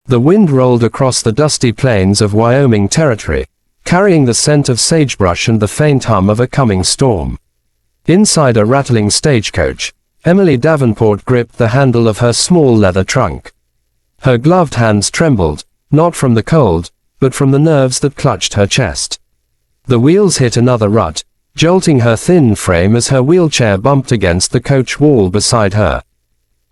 The wind rolled across the dusty plains of Wyoming Territory, carrying the scent of sagebrush and the faint hum of a coming storm. Inside a rattling stagecoach, Emily Davenport gripped the handle of her small leather trunk. Her gloved hands trembled, not from the cold, but from the nerves that clutched her chest. The wheels hit another rut, jolting her thin frame as her wheelchair bumped against the coach wall beside her.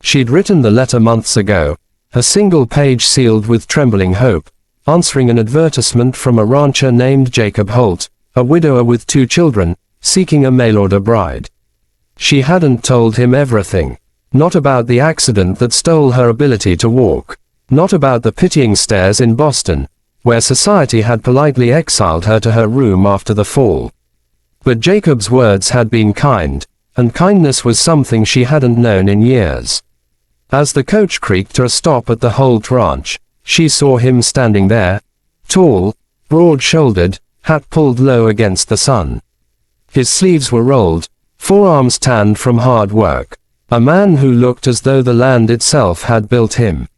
She'd written the letter months ago, a single page sealed with trembling hope, answering an advertisement from a rancher named Jacob Holt, a widower with 2 children, seeking a mail-order bride. She hadn't told him everything. Not about the accident that stole her ability to walk. Not about the pitying stares in Boston, where society had politely exiled her to her room after the fall. But Jacob's words had been kind, and kindness was something she hadn't known in years. As the coach creaked to a stop at the Holt ranch, she saw him standing there, tall, broad-shouldered, hat pulled low against the sun. His sleeves were rolled, forearms tanned from hard work. A man who looked as though the land itself had built him.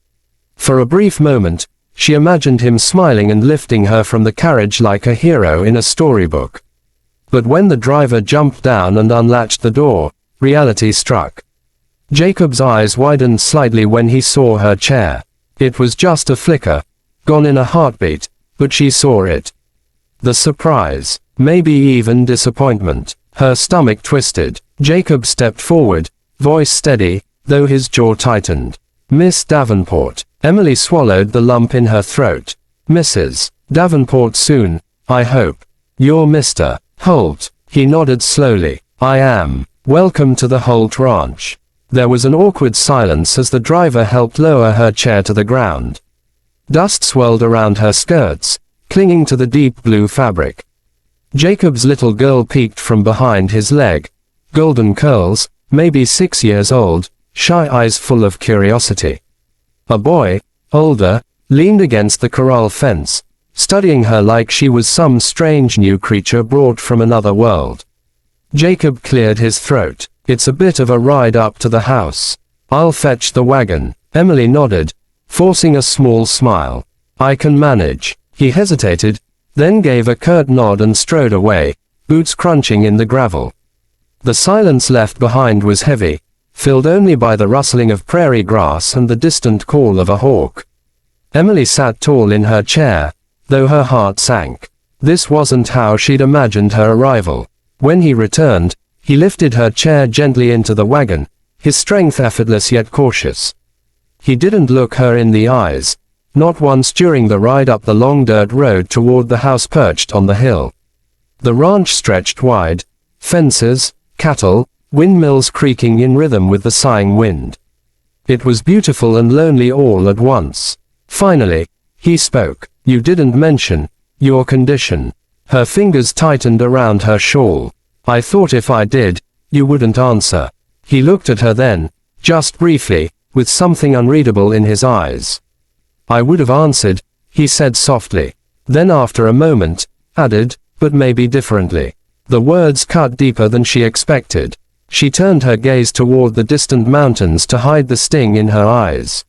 For a brief moment, she imagined him smiling and lifting her from the carriage like a hero in a storybook. But when the driver jumped down and unlatched the door, reality struck. Jacob's eyes widened slightly when he saw her chair. It was just a flicker, gone in a heartbeat, but she saw it. The surprise, maybe even disappointment. Her stomach twisted. Jacob stepped forward, voice steady, though his jaw tightened. "Miss Davenport." Emily swallowed the lump in her throat. "Mrs. Davenport soon, I hope." "You're Mr. Holt." He nodded slowly. "I am. Welcome to the Holt Ranch." There was an awkward silence as the driver helped lower her chair to the ground. Dust swirled around her skirts, clinging to the deep blue fabric. Jacob's little girl peeked from behind his leg. Golden curls, maybe 6 years old, shy eyes full of curiosity. A boy, older, leaned against the corral fence, studying her like she was some strange new creature brought from another world. Jacob cleared his throat. "It's a bit of a ride up to the house. I'll fetch the wagon." Emily nodded, forcing a small smile. "I can manage." He hesitated, then gave a curt nod and strode away, boots crunching in the gravel. The silence left behind was heavy, filled only by the rustling of prairie grass and the distant call of a hawk. Emily sat tall in her chair, though her heart sank. This wasn't how she'd imagined her arrival. When he returned, he lifted her chair gently into the wagon, his strength effortless yet cautious. He didn't look her in the eyes, not once during the ride up the long dirt road toward the house perched on the hill. The ranch stretched wide, fences, cattle, windmills creaking in rhythm with the sighing wind. It was beautiful and lonely all at once. Finally, he spoke. "You didn't mention your condition." Her fingers tightened around her shawl. "I thought if I did, you wouldn't answer." He looked at her then, just briefly, with something unreadable in his eyes. "I would have answered," he said softly. Then after a moment, added, "but maybe differently." The words cut deeper than she expected. She turned her gaze toward the distant mountains to hide the sting in her eyes.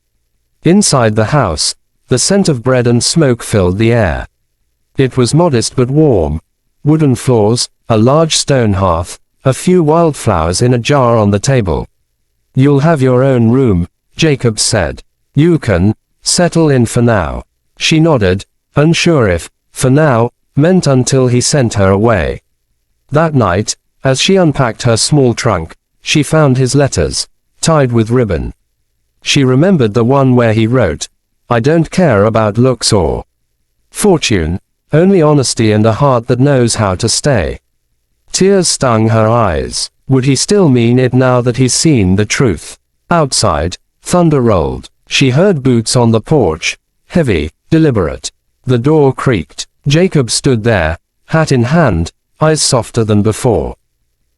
Inside the house, the scent of bread and smoke filled the air. It was modest but warm. Wooden floors, a large stone hearth, a few wildflowers in a jar on the table. "You'll have your own room," Jacob said. "You can settle in for now." She nodded, unsure if "for now" meant until he sent her away. That night, as she unpacked her small trunk, she found his letters, tied with ribbon. She remembered the one where he wrote, "I don't care about looks or fortune, only honesty and a heart that knows how to stay." Tears stung her eyes. Would he still mean it now that he's seen the truth? Outside, thunder rolled. She heard boots on the porch, heavy, deliberate. The door creaked. Jacob stood there, hat in hand, eyes softer than before.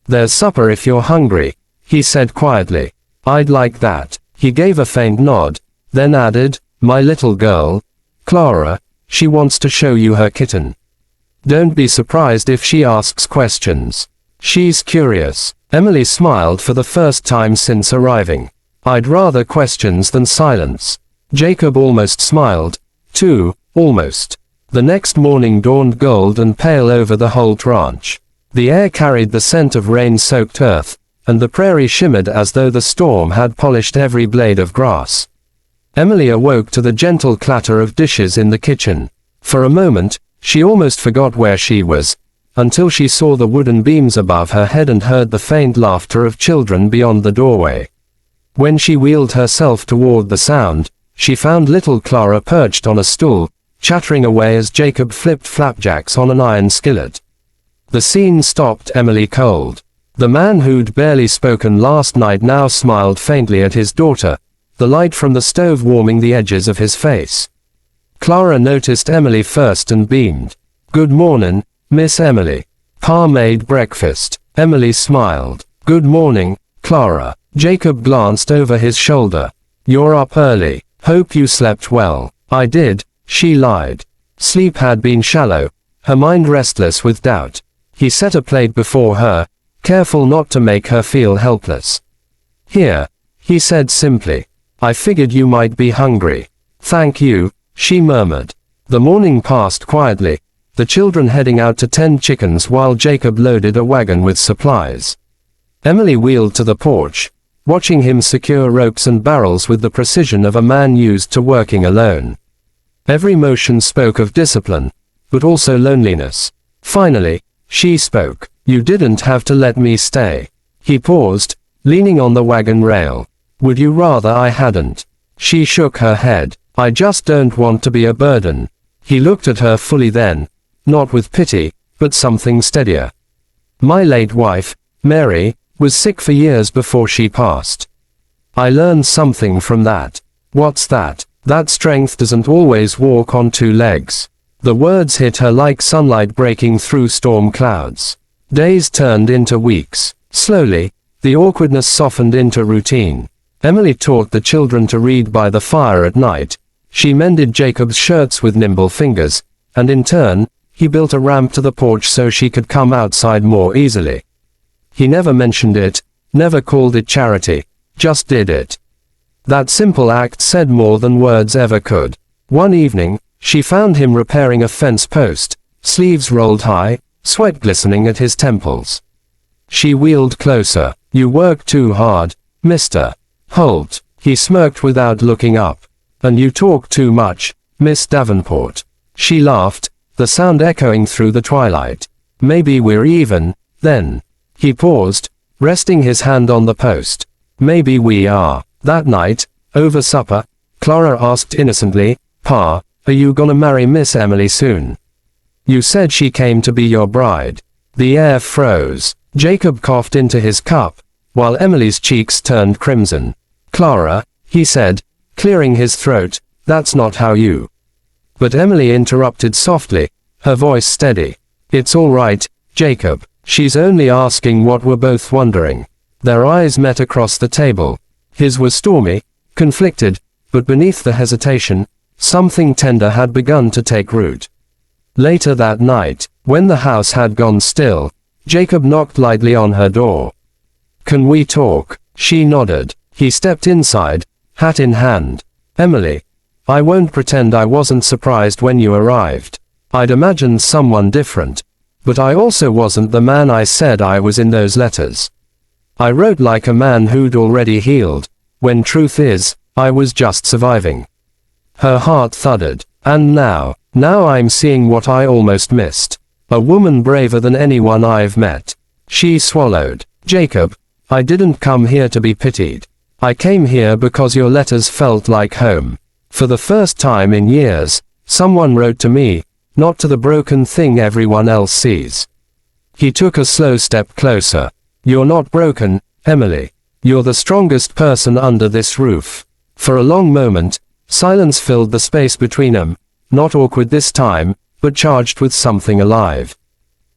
"There's supper if you're hungry," he said quietly. "I'd like that." He gave a faint nod, then added, "My little girl, Clara, she wants to show you her kitten. Don't be surprised if she asks questions. She's curious." Emily smiled for the first time since arriving. "I'd rather questions than silence." Jacob almost smiled, too, almost. The next morning dawned gold and pale over the Holt ranch. The air carried the scent of rain-soaked earth, and the prairie shimmered as though the storm had polished every blade of grass. Emily awoke to the gentle clatter of dishes in the kitchen. For a moment, she almost forgot where she was, until she saw the wooden beams above her head and heard the faint laughter of children beyond the doorway. When she wheeled herself toward the sound, she found little Clara perched on a stool, chattering away as Jacob flipped flapjacks on an iron skillet. The scene stopped Emily cold. The man who'd barely spoken last night now smiled faintly at his daughter, the light from the stove warming the edges of his face. Clara noticed Emily first and beamed. "Good mornin', Miss Emily. Pa made breakfast." Emily smiled. "Good morning, Clara." Jacob glanced over his shoulder. "You're up early. Hope you slept well." "I did," she lied. Sleep had been shallow, her mind restless with doubt. He set a plate before her, careful not to make her feel helpless. "Here," he said simply. "I figured you might be hungry." "Thank you," she murmured. The morning passed quietly, the children heading out to tend chickens while Jacob loaded a wagon with supplies. Emily wheeled to the porch, watching him secure ropes and barrels with the precision of a man used to working alone. Every motion spoke of discipline, but also loneliness. Finally, she spoke. "You didn't have to let me stay." He paused, leaning on the wagon rail. "Would you rather I hadn't?" She shook her head. "I just don't want to be a burden." He looked at her fully then, not with pity, but something steadier. "My late wife, Mary, was sick for years before she passed. I learned something from that." "What's that?" "That strength doesn't always walk on two legs." The words hit her like sunlight breaking through storm clouds. Days turned into weeks. Slowly, the awkwardness softened into routine. Emily taught the children to read by the fire at night. She mended Jacob's shirts with nimble fingers, and in turn, he built a ramp to the porch so she could come outside more easily. He never mentioned it, never called it charity, just did it. That simple act said more than words ever could. One evening, she found him repairing a fence post, sleeves rolled high, sweat glistening at his temples. She wheeled closer. "You work too hard, Mr. Holt." He smirked without looking up. "And you talk too much, Miss Davenport." She laughed, the sound echoing through the twilight. "Maybe we're even, then." He paused, resting his hand on the post. "Maybe we are." That night, over supper, Clara asked innocently, "Pa, are you gonna marry Miss Emily soon? You said she came to be your bride." The air froze. Jacob coughed into his cup, while Emily's cheeks turned crimson. "Clara," he said, clearing his throat, "that's not how you." But Emily interrupted softly, her voice steady. "It's all right, Jacob. She's only asking what we're both wondering." Their eyes met across the table. His was stormy, conflicted, but beneath the hesitation, something tender had begun to take root. Later that night, when the house had gone still, Jacob knocked lightly on her door. "Can we talk?" She nodded. He stepped inside, hat in hand. "Emily, I won't pretend I wasn't surprised when you arrived. I'd imagined someone different, but I also wasn't the man I said I was in those letters. I wrote like a man who'd already healed, when truth is, I was just surviving." Her heart thudded. "And now I'm seeing what I almost missed. A woman braver than anyone I've met." She swallowed. "Jacob, I didn't come here to be pitied. I came here because your letters felt like home. For the first time in years, someone wrote to me, not to the broken thing everyone else sees." He took a slow step closer. "You're not broken, Emily. You're the strongest person under this roof." For a long moment, silence filled the space between them, not awkward this time, but charged with something alive.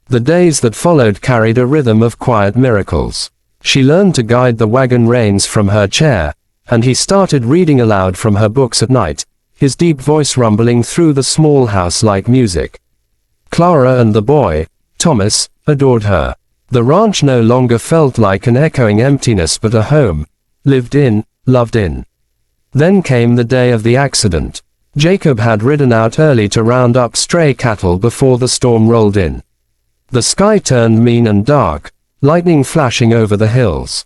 The days that followed carried a rhythm of quiet miracles. She learned to guide the wagon reins from her chair, and he started reading aloud from her books at night, his deep voice rumbling through the small house like music. Clara and the boy, Thomas, adored her. The ranch no longer felt like an echoing emptiness but a home, lived in, loved in. Then came the day of the accident. Jacob had ridden out early to round up stray cattle before the storm rolled in. The sky turned mean and dark, lightning flashing over the hills.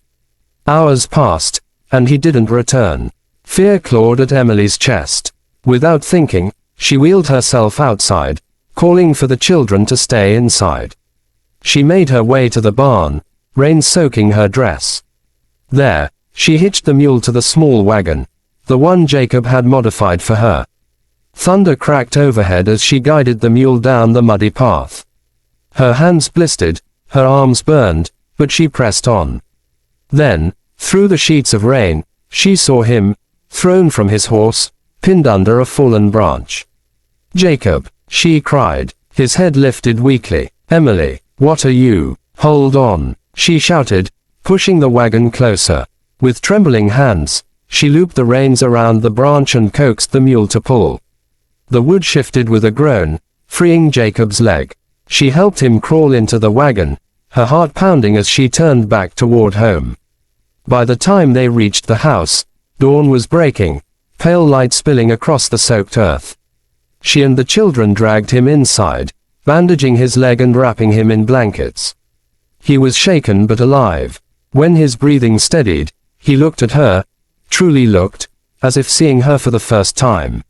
Hours passed, and he didn't return. Fear clawed at Emily's chest. Without thinking, she wheeled herself outside, calling for the children to stay inside. She made her way to the barn, rain soaking her dress. There, she hitched the mule to the small wagon, the one Jacob had modified for her. Thunder cracked overhead as she guided the mule down the muddy path. Her hands blistered, her arms burned, but she pressed on. Then, through the sheets of rain, she saw him, thrown from his horse, pinned under a fallen branch. "Jacob," she cried, his head lifted weakly. "Emily, what are you? Hold on," she shouted, pushing the wagon closer. With trembling hands, she looped the reins around the branch and coaxed the mule to pull. The wood shifted with a groan, freeing Jacob's leg. She helped him crawl into the wagon, her heart pounding as she turned back toward home. By the time they reached the house, dawn was breaking, pale light spilling across the soaked earth. She and the children dragged him inside, bandaging his leg and wrapping him in blankets. He was shaken but alive. When his breathing steadied, he looked at her, truly looked, as if seeing her for the first time.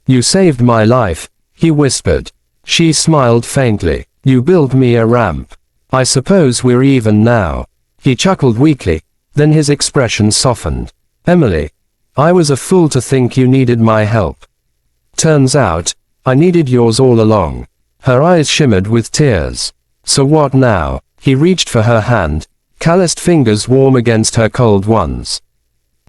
"You saved my life," he whispered. She smiled faintly. "You built me a ramp. I suppose we're even now." He chuckled weakly, then his expression softened. "Emily, I was a fool to think you needed my help. Turns out, I needed yours all along." Her eyes shimmered with tears. "So what now?" He reached for her hand, calloused fingers warm against her cold ones.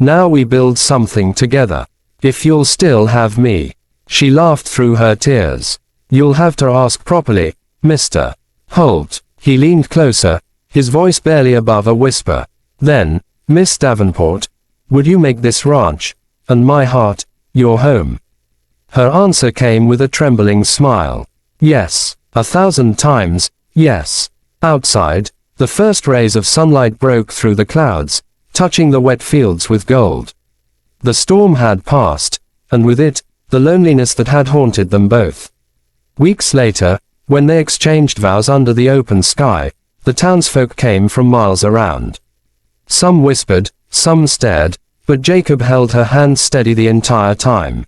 "Now we build something together. If you'll still have me." She laughed through her tears. "You'll have to ask properly, Mr. Holt." He leaned closer, his voice barely above a whisper. "Then, Miss Davenport, would you make this ranch, and my heart, your home?" Her answer came with a trembling smile. "Yes, 1,000 times, yes." Outside, the first rays of sunlight broke through the clouds, touching the wet fields with gold. The storm had passed, and with it, the loneliness that had haunted them both. Weeks later, when they exchanged vows under the open sky, the townsfolk came from miles around. Some whispered, some stared, but Jacob held her hand steady the entire time.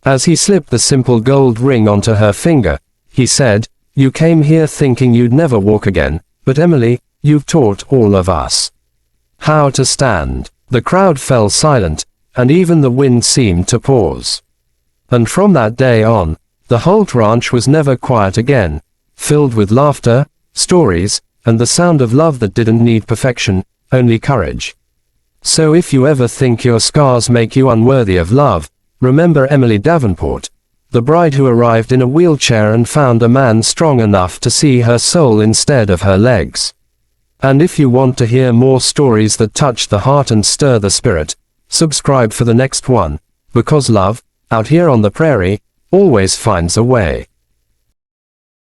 As he slipped the simple gold ring onto her finger, he said, "You came here thinking you'd never walk again, but Emily, you've taught all of us how to stand." The crowd fell silent, and even the wind seemed to pause. And from that day on, the Holt Ranch was never quiet again, filled with laughter, stories, and the sound of love that didn't need perfection, only courage. So if you ever think your scars make you unworthy of love, remember Emily Davenport, the bride who arrived in a wheelchair and found a man strong enough to see her soul instead of her legs. And if you want to hear more stories that touch the heart and stir the spirit, subscribe for the next one, because love, out here on the prairie, always finds a way.